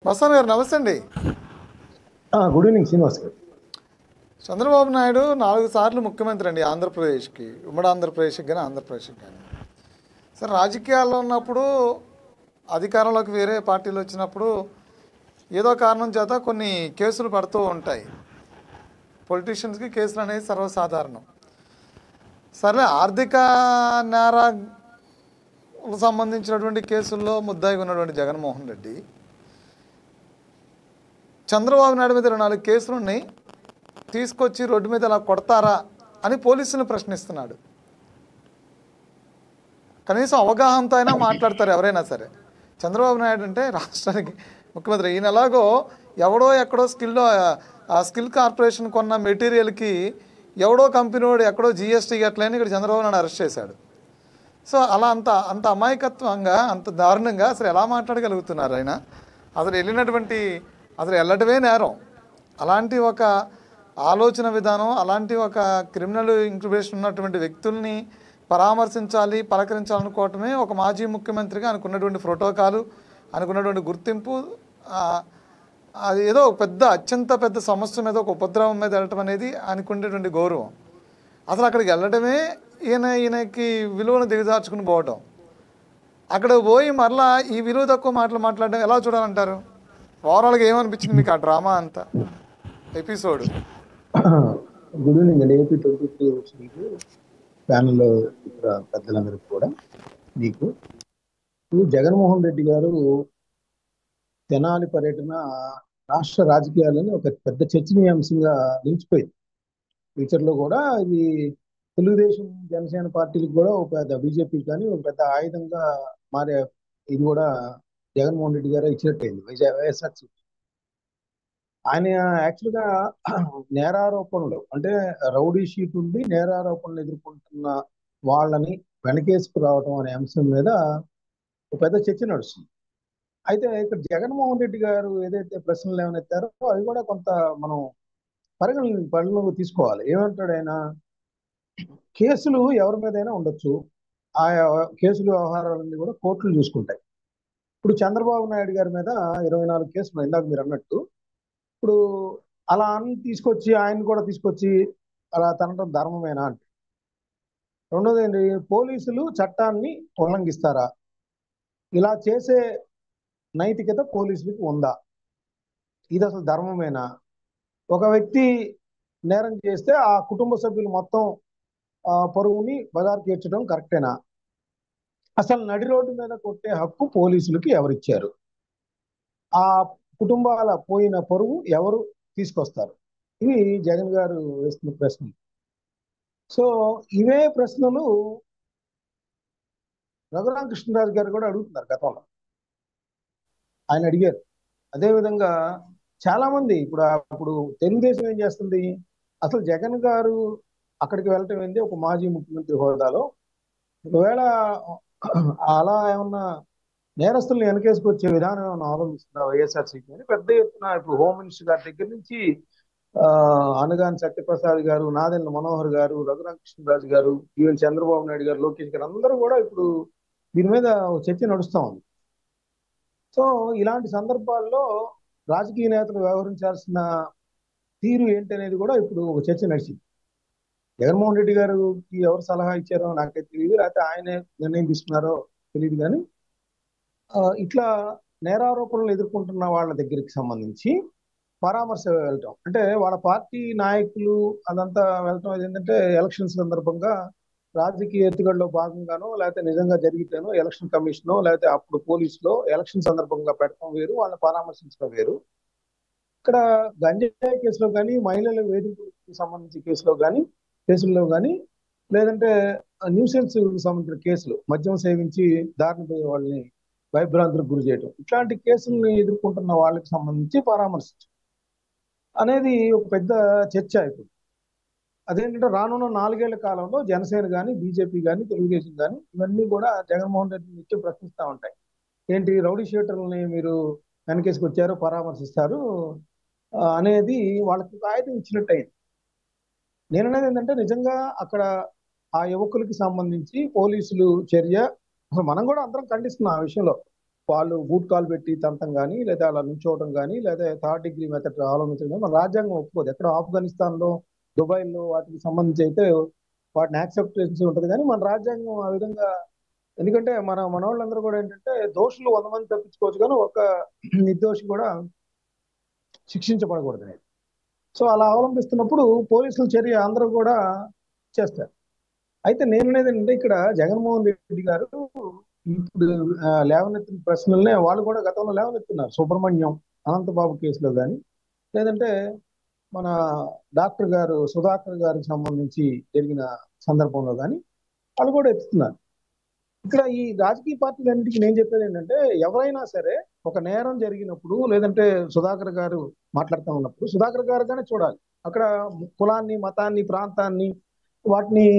మస్తాన్ గారు నమస్తే అండి. గుడ్ ఈవినింగ్ శ్రీనివాస్ గారు. చంద్రబాబు నాయుడు 4 సార్లు ముఖ్యమంత్రి అండి ఆంధ్రప్రదేశ్కి, ఉమ్మడి ఆంధ్రప్రదేశ్కి కానీ ఆంధ్రప్రదేశ్కి కానీ. సరే, రాజకీయాల్లో ఉన్నప్పుడు అధికారంలోకి వేరే పార్టీలు వచ్చినప్పుడు ఏదో కారణం చేత కొన్ని కేసులు పడుతూ ఉంటాయి. పొలిటీషియన్స్కి కేసులు అనేది సర్వసాధారణం. సరే, ఆర్థిక నేరాలకు సంబంధించినటువంటి కేసుల్లో ముద్దాయిగా ఉన్నటువంటి జగన్మోహన్ రెడ్డి చంద్రబాబు నాయుడు మీద 24 కేసులు ఉన్నాయి, తీసుకొచ్చి రోడ్డు మీద ఇలా కొడతారా అని పోలీసులను ప్రశ్నిస్తున్నాడు. కనీసం అవగాహనతో అయినా మాట్లాడతారు ఎవరైనా సరే. చంద్రబాబు నాయుడు అంటే రాష్ట్రానికి ముఖ్యమంత్రి. ఈయన ఎలాగో ఎవడో ఎక్కడో స్కిల్ కార్పొరేషన్ కొన్న మెటీరియల్కి ఎవడో కంపెనీ వాడు ఎక్కడో జిఎస్టీ గట్లని ఇక్కడ చంద్రబాబు నాయుడు అరెస్ట్ చేశాడు. సో అలా అంత అమాయకత్వంగా, అంత దారుణంగా అసలు ఎలా మాట్లాడగలుగుతున్నారు ఆయన? అసలు వెళ్ళటమే నేరం. అలాంటి ఒక ఆలోచన విధానం, అలాంటి ఒక క్రిమినల్ ఇంక్యుబేషన్ ఉన్నటువంటి వ్యక్తుల్ని పరామర్శించాలి, పలకరించాలనుకోవటమే ఒక మాజీ ముఖ్యమంత్రిగా అనుకున్నటువంటి ప్రోటోకాలు, అనుకున్నటువంటి గుర్తింపు. అది ఏదో అత్యంత పెద్ద సమస్య మీద, ఒక ఉపద్రవం మీద వెళ్ళటం అనేది అనుకునేటువంటి గౌరవం. అసలు అక్కడికి వెళ్ళటమే ఈయనకి విలువను దిగజార్చుకుని పోవటం. అక్కడ పోయి మరలా ఈ విలువ తక్కువ మాటలు మాట్లాడడం ఎలా చూడాలంటారు? ఓవరాల్గా ఏమనిపించింది మీకు ఆ డ్రామా అంతా ఎపిసోడ్? గుడ్ ఈవినింగ్ అండి. AP23 ప్యానల్లో ఇక్కడ పెద్దలందరికీ కూడా. మీకు జగన్మోహన్ రెడ్డి గారు తెనాలి పర్యటన రాష్ట్ర రాజకీయాలని ఒక పెద్ద చర్చనీయాంశంగా నిలిచిపోయింది. ఫ్యూచర్లో కూడా ఇది తెలుగుదేశం జనసేన పార్టీలకు కూడా ఒక పెద్ద, బీజేపీ కానీ ఒక పెద్ద ఆయుధంగా మారే ఇది కూడా జగన్మోహన్ రెడ్డి గారు ఇచ్చినట్టయింది వైఎస్ఆర్సీపీ. ఆయన యాక్చువల్గా నేరారోపణలు అంటే రౌడీ షీట్ ఉండి నేరారోపణలు ఎదుర్కొంటున్న వాళ్ళని వెనకేసుకు రావడం అనే అంశం మీద ఒక పెద్ద చర్చ నడుస్తుంది. అయితే ఇక్కడ జగన్మోహన్ రెడ్డి గారు ఏదైతే ప్రశ్నలు ఏమనెత్తారో అవి కూడా కొంత మనం పరిగణలోకి తీసుకోవాలి. ఏమంటాడు ఆయన? కేసులు ఎవరి మీదైనా ఉండొచ్చు, ఆయా కేసులు వ్యవహారాలన్నీ కూడా కోర్టులు చూసుకుంటాయి. ఇప్పుడు చంద్రబాబు నాయుడు గారి మీద 24 కేసులు ఇందాక మీరు అన్నట్టు. ఇప్పుడు అలా అన్ని తీసుకొచ్చి ఆయన కూడా తీసుకొచ్చి అలా తనడం ధర్మమేనా అంటే, రెండోది ఏంటి, పోలీసులు చట్టాన్ని ఉల్లంఘిస్తారా? ఇలా చేసే నైతికత పోలీసులకు ఉందా? ఇది అసలు ధర్మమేనా? ఒక వ్యక్తి నేరం చేస్తే ఆ కుటుంబ సభ్యులు మొత్తం పరువుని బజారు తీర్చడం కరెక్టేనా? అసలు నడి రోడ్డు మీద కొట్టే హక్కు పోలీసులకి ఎవరిచ్చారు? ఆ కుటుంబాల పోయిన పరువు ఎవరు తీసుకొస్తారు? ఇవి జగన్ గారు వేస్తున్న ప్రశ్నలు. సో ఇవే ప్రశ్నలు రఘురామకృష్ణరాజు గారు కూడా అడుగుతున్నారు గతంలో. ఆయన అడిగారు. అదేవిధంగా చాలా మంది ఇప్పుడు తెలుగుదేశం ఏం చేస్తుంది? అసలు జగన్ గారు అక్కడికి వెళ్ళటం ఏంటి ఒక మాజీ ముఖ్యమంత్రి హోదాలో? ఒకవేళ అలా ఏమన్నా నేరస్తుల్ని వెనకేసుకొచ్చే విధానం ఏమైనా ఆలోచిస్తున్నా వైఎస్ఆర్సీపీ అని పెద్ద ఎత్తున ఇప్పుడు హోమ్ మినిస్టర్ గారి దగ్గర నుంచి అనగాని సత్యప్రసాద్ గారు, నాదెండ్ల మనోహర్ గారు, రఘురామకృష్ణరాజు గారు, ఈవెన్ చంద్రబాబు నాయుడు గారు, లోకేష్ గారు అందరూ కూడా ఇప్పుడు దీని మీద చర్చ నడుస్తూ ఉంది. సో ఇలాంటి సందర్భాల్లో రాజకీయ నేతలు వ్యవహరించాల్సిన తీరు ఏంటనేది కూడా ఇప్పుడు ఒక చర్చ నడిచింది. జగన్మోహన్ రెడ్డి గారికి ఎవరు సలహా ఇచ్చారో నాకైతే తెలియదు, లేకపోతే ఆయనే నిర్ణయం తీసుకున్నారో తెలియదు. కానీ ఇట్లా నేరారోపణలు ఎదుర్కొంటున్న వాళ్ళ దగ్గరికి సంబంధించి పరామర్శ వెళ్ళటం అంటే వాళ్ళ పార్టీ నాయకులు అదంతా వెళ్ళటం ఏంటంటే ఎలక్షన్ సందర్భంగా రాజకీయ ఎత్తుగడలో భాగంగానో లేకపోతే నిజంగా జరిగితేనో ఎలక్షన్ కమిషనో లేకపోతే అప్పుడు పోలీసులో ఎలక్షన్ సందర్భంగా పెట్టడం వేరు, వాళ్ళని పరామర్శించడం వేరు. ఇక్కడ గంజాయి కేసులో కానీ, మహిళల వేధింపులకు సంబంధించిన కేసుల్లో కానీ, లేదంటే న్యూసెన్స్ సంబంధించిన కేసులు, మద్యం సేవించి దారిన పోయే వాళ్ళని భయభ్రాంతులకు గురి చేయడం, ఇట్లాంటి కేసుల్ని ఎదుర్కొంటున్న వాళ్ళకి సంబంధించి పరామర్శించడం అనేది ఒక పెద్ద చర్చ అయిపోయింది. అదేంటంటే రానున్న 4 ఏళ్ల కాలంలో జనసేన కానీ, బీజేపీ కానీ, తెలుగుదేశం కానీ ఇవన్నీ కూడా జగన్మోహన్ రెడ్డి నిత్యం ప్రశ్నిస్తూ ఉంటాయి. ఏంటి, రౌడీ షీటర్లని మీరు వెనకేసుకొచ్చారు, పరామర్శిస్తారు అనేది వాళ్ళకి ఆయుధం ఇచ్చినట్టు అయింది. నేననేది ఏంటంటే నిజంగా అక్కడ ఆ యువకులకి సంబంధించి పోలీసులు చర్య మనం కూడా అందరం ఖండిస్తున్నాం ఆ విషయంలో. వాళ్ళు బూట్ కాల్ పెట్టి తంతం కానీ లేదా అలా నుంచోవడం కానీ లేదా థర్డ్ డిగ్రీ మెథడ్ అవలంబించడం కానీ మన రాజ్యాంగం ఒప్పుకోదు. ఎక్కడ ఆఫ్ఘనిస్తాన్లో, దుబాయ్లో వాటికి సంబంధించి అయితే వాటిని యాక్సెప్టెన్సీ ఉంటుంది, కానీ మన రాజ్యాంగం ఆ విధంగా. ఎందుకంటే మన వాళ్ళందరూ కూడా ఏంటంటే దోషులు 100 మంది తప్పించుకోవచ్చు, కానీ ఒక నిర్దోషి కూడా శిక్షించబడకూడదు అనేది. సో అలా అవలంబిస్తున్నప్పుడు పోలీసుల చర్య అందరూ కూడా చేస్తారు. అయితే నేను అనేది ఏంటంటే ఇక్కడ జగన్మోహన్ రెడ్డి గారు ఇప్పుడు లేవనెత్తిన ప్రశ్నలనే వాళ్ళు కూడా గతంలో లేవనెత్తున్నారు. సుబ్రహ్మణ్యం అనంతబాబు కేసులో కానీ, లేదంటే మన డాక్టర్ గారు సుధాకర్ గారికి సంబంధించి జరిగిన సందర్భంలో కానీ వాళ్ళు కూడా ఎత్తుతున్నారు. ఇక్కడ ఈ రాజకీయ పార్టీలన్నిటికీ నేను చెప్పేది ఏంటంటే, ఎవరైనా సరే ఒక నేరం జరిగినప్పుడు లేదంటే సుధాకర్ గారు మాట్లాడుతూ ఉన్నప్పుడు సుధాకర్ గారుగానే చూడాలి. అక్కడ కులాన్ని, మతాన్ని, ప్రాంతాన్ని వాటిని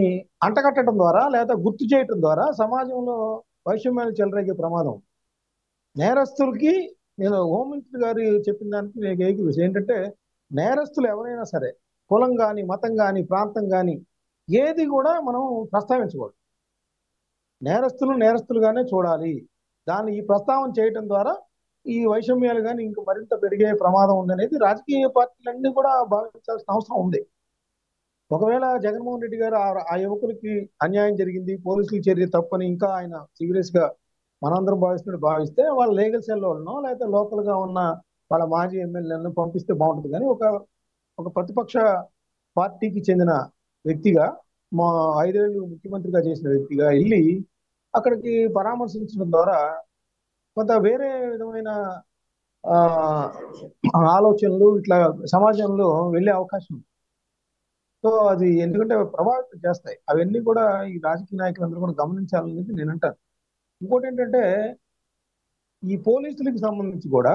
అంటగట్టడం ద్వారా లేదా గుర్తు చేయటం ద్వారా సమాజంలో వైషమ్యాలు చెలరేగే ప్రమాదం. నేరస్తులకి నేను హోంమంత్రి గారు చెప్పిన దానికి నేను ఏకీభవిస్తాను. ఏంటంటే నేరస్తులు ఎవరైనా సరే కులం కానీ, మతం కానీ, ప్రాంతం కానీ ఏది కూడా మనం ప్రస్తావించకూడదు. నేరస్తులుగానే చూడాలి. దాన్ని ఈ ప్రస్తావన చేయటం ద్వారా ఈ వైషమ్యాలు కానీ ఇంక మరింత పెరిగే ప్రమాదం ఉందనేది రాజకీయ పార్టీలన్నీ కూడా భావించాల్సిన అవసరం ఉంది. ఒకవేళ జగన్మోహన్ రెడ్డి గారు ఆ యువకులకి అన్యాయం జరిగింది, పోలీసుల చర్య తప్పని ఇంకా ఆయన సీరియస్ గా మనందరం భావిస్తే వాళ్ళ లీగల్ సెల్లో ఉన్నో లేకపోతే లోకల్ గా ఉన్న వాళ్ళ మాజీ ఎమ్మెల్యేలను పంపిస్తే బాగుంటుంది. కానీ ఒక ప్రతిపక్ష పార్టీకి చెందిన వ్యక్తిగా, మా 5 ఏళ్ళు ముఖ్యమంత్రిగా చేసిన వ్యక్తిగా వెళ్ళి అక్కడికి పరామర్శించడం ద్వారా కొంత వేరే విధమైన ఆలోచనలు ఇట్లా సమాజంలో వెళ్ళే అవకాశం ఉంది. సో అది ఎందుకంటే ప్రభావితం చేస్తాయి. అవన్నీ కూడా ఈ రాజకీయ నాయకులందరూ కూడా గమనించాలనేది నేను అంటాను. ఇంకోటి ఏంటంటే ఈ పోలీసులకు సంబంధించి కూడా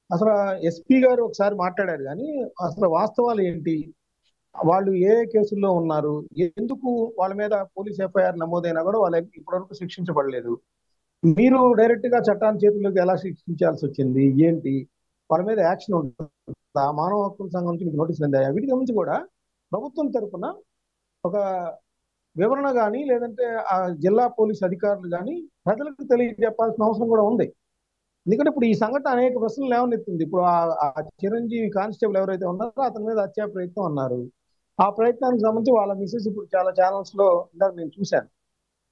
అసలు ఎస్పీ గారు ఒకసారి మాట్లాడారు, కానీ అసలు వాస్తవాలు ఏంటి, వాళ్ళు ఏ కేసుల్లో ఉన్నారు, ఎందుకు వాళ్ళ మీద పోలీస్ ఎఫ్ఐఆర్ నమోదైనా కూడా వాళ్ళకి ఇప్పటివరకు శిక్షించబడలేదు, మీరు డైరెక్ట్ గా చట్టాన్ని చేతుల్లోకి ఎలా శిక్షించాల్సి వచ్చింది, ఏంటి, వాళ్ళ మీద యాక్షన్ ఉంటుందా, మానవ హక్కుల సంఘం నుంచి మీకు నోటీసులు అందాయా, వీటి గురించి కూడా ప్రభుత్వం తరఫున ఒక వివరణ కానీ లేదంటే ఆ జిల్లా పోలీస్ అధికారులు కానీ ప్రజలకు తెలియజెప్పాల్సిన అవసరం కూడా ఉంది. ఎందుకంటే ఇప్పుడు ఈ సంఘటన అనేక ప్రశ్నలు లేవనెత్తుంది. ఇప్పుడు ఆ చిరంజీవి కానిస్టేబుల్ ఎవరైతే ఉన్నారో అతని మీద హత్యా ప్రయత్నం అన్నారు. ఆ ప్రయత్నానికి సంబంధించి వాళ్ళ మిసెస్ ఇప్పుడు చాలా ఛానల్స్ లో ఇందాక నేను చూశాను.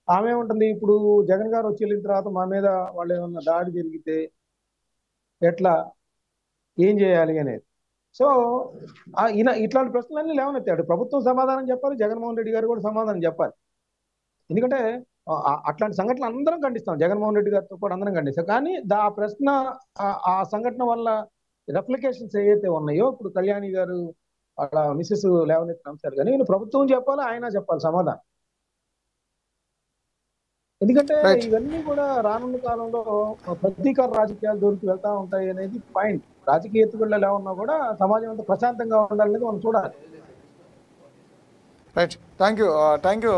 ఆమె ఉంటుంది, ఇప్పుడు జగన్ గారు వచ్చి వెళ్ళిన తర్వాత మా మీద వాళ్ళు ఏమన్నా దాడి జరిగితే ఎట్లా, ఏం చేయాలి అనేది. సో ఈయన ఇట్లాంటి ప్రశ్నలన్నీ లేవనెత్తాడు. ప్రభుత్వం సమాధానం చెప్పాలి, జగన్మోహన్ రెడ్డి గారు కూడా సమాధానం చెప్పాలి. ఎందుకంటే అట్లాంటి సంఘటనలు అందరం ఖండిస్తాం, జగన్మోహన్ రెడ్డి గారితో కూడా అందరం ఖండిస్తాం. కానీ ఆ ప్రశ్న ఆ సంఘటన వల్ల రెప్లికేషన్స్ ఏవైతే ఉన్నాయో, ఇప్పుడు కళ్యాణి గారు వాళ్ళ మిసెస్ లేవనెత్తిన అంశాలు కానీ ప్రభుత్వం చెప్పాలి, ఆయన చెప్పాలి సమాధానం. ఎందుకంటే ఇవన్నీ కూడా రానున్న కాలంలో ప్రతీకార రాజకీయాలు దొరికి వెళ్తా ఉంటాయి అనేది పాయింట్. రాజకీయ ఎత్తుగడలు ఎలా ఉన్నా కూడా సమాజం అంతా ప్రశాంతంగా ఉండాలనేది మనం చూడాలి. Right, thank you.